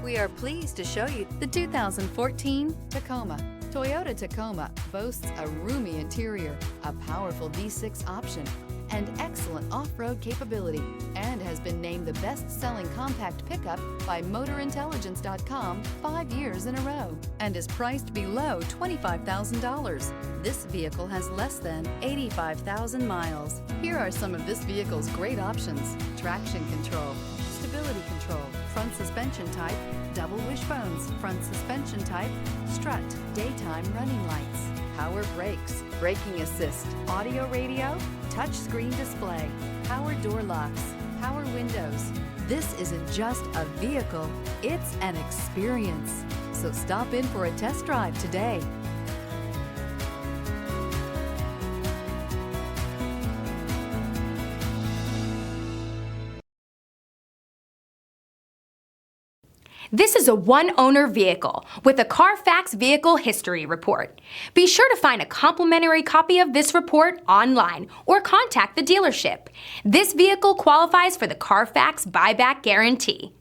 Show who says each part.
Speaker 1: We are pleased to show you the 2014 Tacoma. Toyota Tacoma boasts a roomy interior, a powerful V6 option, and excellent off-road capability, and has been named the best-selling compact pickup by MotorIntelligence.com 5 years in a row, and is priced below $25,000. This vehicle has less than 85,000 miles. Here are some of this vehicle's great options: traction control, stability control, front suspension type, double wishbones, front suspension type, strut, daytime running lights, power brakes, braking assist, audio radio, touchscreen display, power door locks, power windows. This isn't just a vehicle, it's an experience. So stop in for a test drive today.
Speaker 2: This is a one-owner vehicle with a CARFAX Vehicle History Report. Be sure to find a complimentary copy of this report online or contact the dealership. This vehicle qualifies for the CARFAX Buyback Guarantee.